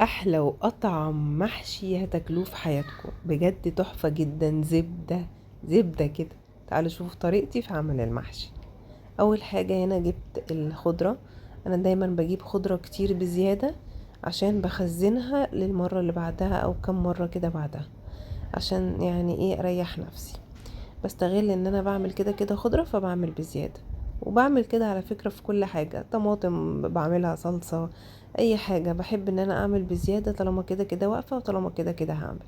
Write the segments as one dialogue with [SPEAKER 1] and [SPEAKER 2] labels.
[SPEAKER 1] احلى واطعم محشي هتاكلوه في حياتكم، بجد تحفة جدا. زبدة زبدة كده. تعالوا شوفوا طريقتي في عمل المحشي. اول حاجة هنا جبت الخضرة. انا دايما بجيب خضرة كتير بزيادة عشان بخزنها للمرة اللي بعدها او كم مرة كده بعدها، عشان يعني ايه اريح نفسي. بستغل ان انا بعمل كده كده خضرة فبعمل بزيادة. وبعمل كده على فكرة في كل حاجة، طماطم بعملها صلصة، اي حاجة بحب ان انا اعمل بزيادة طالما كده كده واقفة وطالما كده كده هعمل.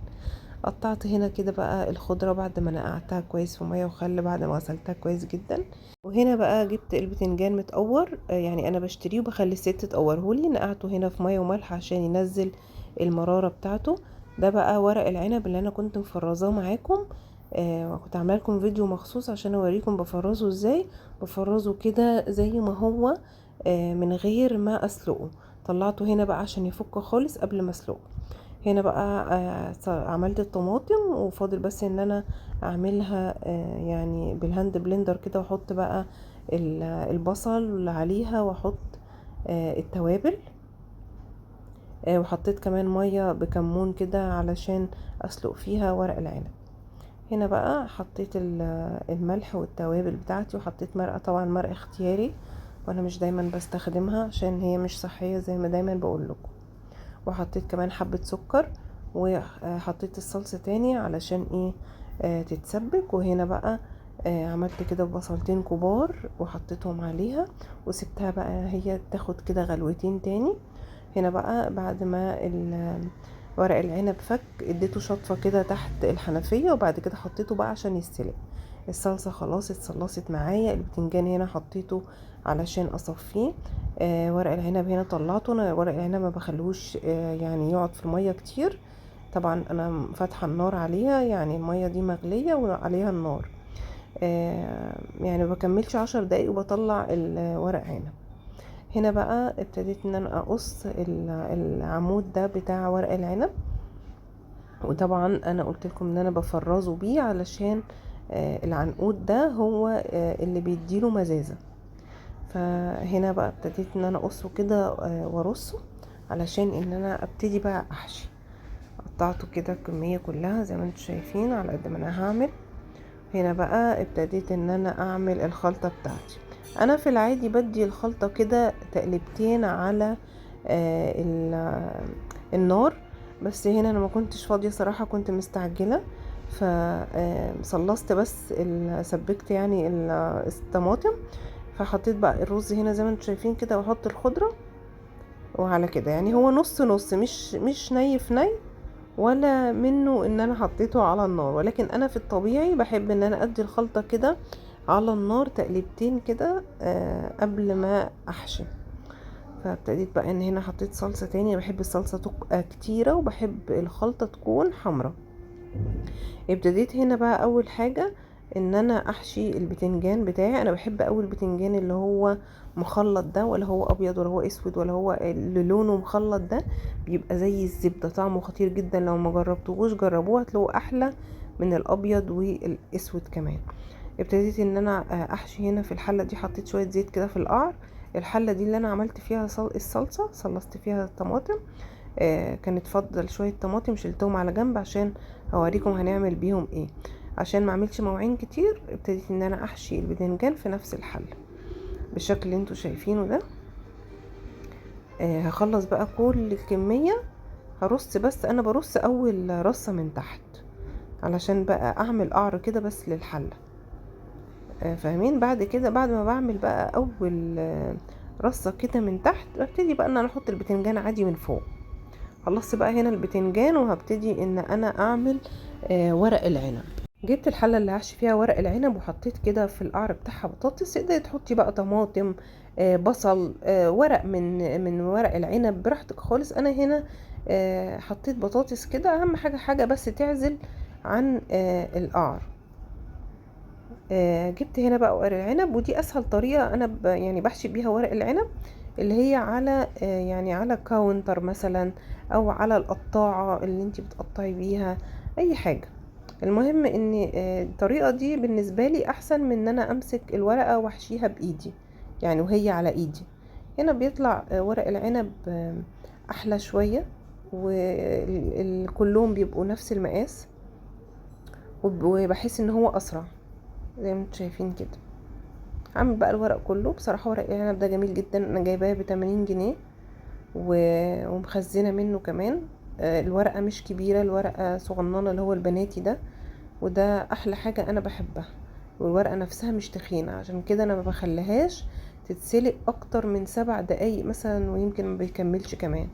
[SPEAKER 1] قطعت هنا كده بقى الخضرة بعد ما نقعتها كويس في مية وخل بعد ما غسلتها كويس جدا. وهنا بقى جبت البتنجان متقور، يعني انا بشتريه وبخلي الست تقورهولي. نقعته هنا في مية وملح عشان ينزل المرارة بتاعته. ده بقى ورق العنب اللي انا كنت مفرزاه معاكم. كنت عامله لكم فيديو مخصوص عشان اوريكم بفرزه ازاي. بفرزه كده زي ما هو، من غير ما اسلقه. طلعته هنا بقى عشان يفك خالص قبل ما اسلقه. هنا بقى عملت الطماطم وفاضل بس ان انا اعملها يعني بالهاند بلندر كده، واحط بقى البصل عليها، واحط التوابل. وحطيت كمان مية بكمون كده علشان اسلق فيها ورق العنب. هنا بقى حطيت الملح والتوابل بتاعتي، وحطيت مرقة، طبعا مرقة اختياري وانا مش دايما بستخدمها عشان هي مش صحية زي ما دايما بقول لكم. وحطيت كمان حبة سكر، وحطيت الصلصة تاني علشان ايه تتسبك. وهنا بقى عملت كده بصلتين كبار وحطيتهم عليها، وسبتها بقى هي تاخد كده غلوتين تاني. هنا بقى بعد ما ورق العنب فك، اديته شطفة كده تحت الحنفية، وبعد كده حطيته بقى عشان يستلق. الصلصة خلاص اتصلصت معايا. البتنجان هنا حطيته علشان اصفيه. ورق العنب هنا طلعته. انا ورق العنب ما بخلوش يعني يقعد في المية كتير. طبعا انا فاتحة النار عليها، يعني المية دي مغلية وعليها النار. يعني ما بكملش 10 دقايق وبطلع الورق عنب. هنا بقى ابتديت ان انا اقص العمود ده بتاع ورق العنب. وطبعا انا قلت لكم ان انا بفرزه بيه علشان العنقود ده هو اللي بيديله مزازة. فهنا بقى ابتديت ان انا اقصه كده وارصه علشان ان انا ابتدي بقى احشي. قطعته كده الكمية كلها زي ما انتم شايفين على قد ما انا هعمل. هنا بقى ابتديت ان انا اعمل الخلطة بتاعتي. انا في العادي بدي الخلطة كده تقلبتين على النار. بس هنا انا ما كنتش فاضية صراحة، كنت مستعجلة. فصلصت بس سبكت يعني الطماطم. فحطيت بقى الرز هنا زي ما انتم شايفين كده، واحط الخضرة. وعلى كده يعني هو نص نص، مش ني في ني، ولا منه ان انا حطيته على النار. ولكن انا في الطبيعي بحب ان انا ادي الخلطة كده على النار تقليبتين كده قبل ما احشي. فابتديت بقى ان هنا حطيت صلصة تاني. بحب الصلصة تبقى كتيرة وبحب الخلطة تكون حمرا. ابتديت هنا بقى اول حاجة ان انا احشي البتنجان بتاعي. انا بحب اوي البتنجان اللي هو مخلط ده، ولا هو ابيض ولا هو اسود ولا هو اللي لونه مخلط ده. بيبقى زي الزبدة، طعمه خطير جدا. لو ما جربتوهوش جربوه، هتلاقوه احلى من الابيض والاسود كمان. ابتديت ان انا احشي. هنا في الحلة دي حطيت شوية زيت كده في القعر. الحلة دي اللي انا عملت فيها الصلصة، صلصت فيها الطماطم. كانت فضل شوية طماطم شلتهم على جنب عشان هوريكم هنعمل بيهم ايه. عشان ما اعملش مواعين كتير ابتديت ان انا احشي البدنجان في نفس الحلة بالشكل اللي انتوا شايفينه ده. هخلص بقى كل الكمية. هرص، بس انا برص اول رصة من تحت علشان بقى اعمل قعر كده بس للحلة. فاهمين؟ بعد كده بعد ما بعمل بقى اول رصة كده من تحت، ببتدي بقى ان انا احط البتنجان عادي من فوق. خلصت بقى هنا البتنجان، وهبتدي ان انا اعمل ورق العنب. جبت الحلة اللي هحشي فيها ورق العنب، وحطيت كده في القعر بتاعها بطاطس. تقدري تحطي بقى طماطم، بصل، ورق من ورق العنب براحتك خالص. انا هنا حطيت بطاطس كده. اهم حاجة بس تعزل عن القعر. جبت هنا بقى ورق العنب، ودي اسهل طريقة انا يعني بحشي بيها ورق العنب، اللي هي على يعني على كاونتر مثلا، او على القطاعة اللي انتي بتقطعي بيها اي حاجة. المهم ان الطريقة دي بالنسبة لي احسن من ان انا امسك الورقة واحشيها بايدي، يعني وهي على ايدي. هنا بيطلع ورق العنب احلى شوية. وكلهم بيبقوا نفس المقاس، وبحس ان هو اسرع زي ما انتم شايفين كده. هعمل بقى الورق كله. بصراحة ورق العنب ده جميل جدا، انا جايباه ب80 جنيه ومخزنة منه كمان. الورقة مش كبيرة، الورقة صغننة اللي هو البناتي ده، وده احلى حاجة انا بحبها. والورقة نفسها مش تخينة، عشان كده انا ما بخليهاش تتسلق اكتر من 7 دقايق مثلا، ويمكن ما بيكملش كمان.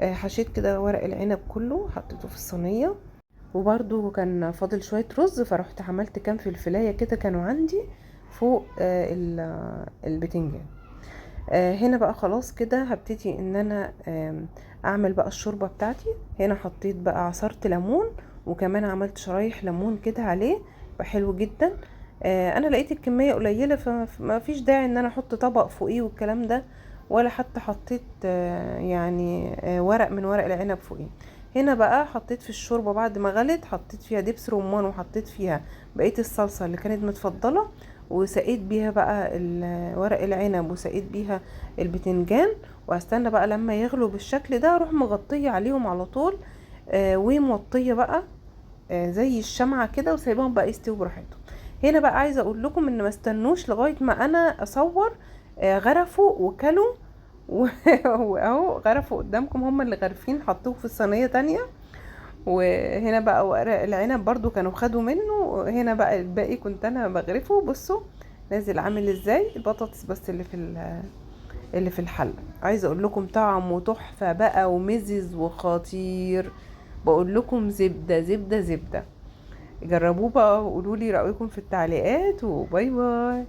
[SPEAKER 1] حشيت كده ورق العنب كله، حطيته في الصينية. وبرده كان فاضل شوية رز، فرحت عملت كام فلفلاية كده كانوا عندي فوق البتنجان. هنا بقى خلاص كده هبتدي ان انا اعمل بقى الشوربة بتاعتي. هنا حطيت بقى عصرت ليمون، وكمان عملت شرايح ليمون كده عليه، بقى حلو جدا. انا لقيت الكمية قليلة، فما فيش داعي ان انا احط طبق فوقيه والكلام ده، ولا حتى حطيت يعني ورق من ورق العنب فوقيه. هنا بقى حطيت في الشوربة بعد ما غلت، حطيت فيها دبس رمان، وحطيت فيها بقية الصلصة اللي كانت متفضلة، وسقيت بيها بقى ورق العنب، وسقيت بيها البتنجان. وهستنى بقى لما يغلوا بالشكل ده، اروح مغطية عليهم على طول، وموطية بقى زي الشمعة كده، وسايباهم بقى يستووا براحتهم. هنا بقى عايزة اقول لكم ان ما استنوش لغاية ما انا اصور، غرفوا وكلوا واهو غرفوا قدامكم، هم اللي غارفين حطوه في الصينية تانية. وهنا بقى ورق العنب برضو كانوا خدوا منه. هنا بقى الباقي كنت انا بغرفه. بصوا نازل عامل ازاي، البطاطس بس اللي في الحله. عايزه اقول لكم طعمه تحفه بقى، ومزز وخطير. بقول لكم زبده زبده زبده. جربوه بقى وقولوا لي رايكم في التعليقات، وباي باي.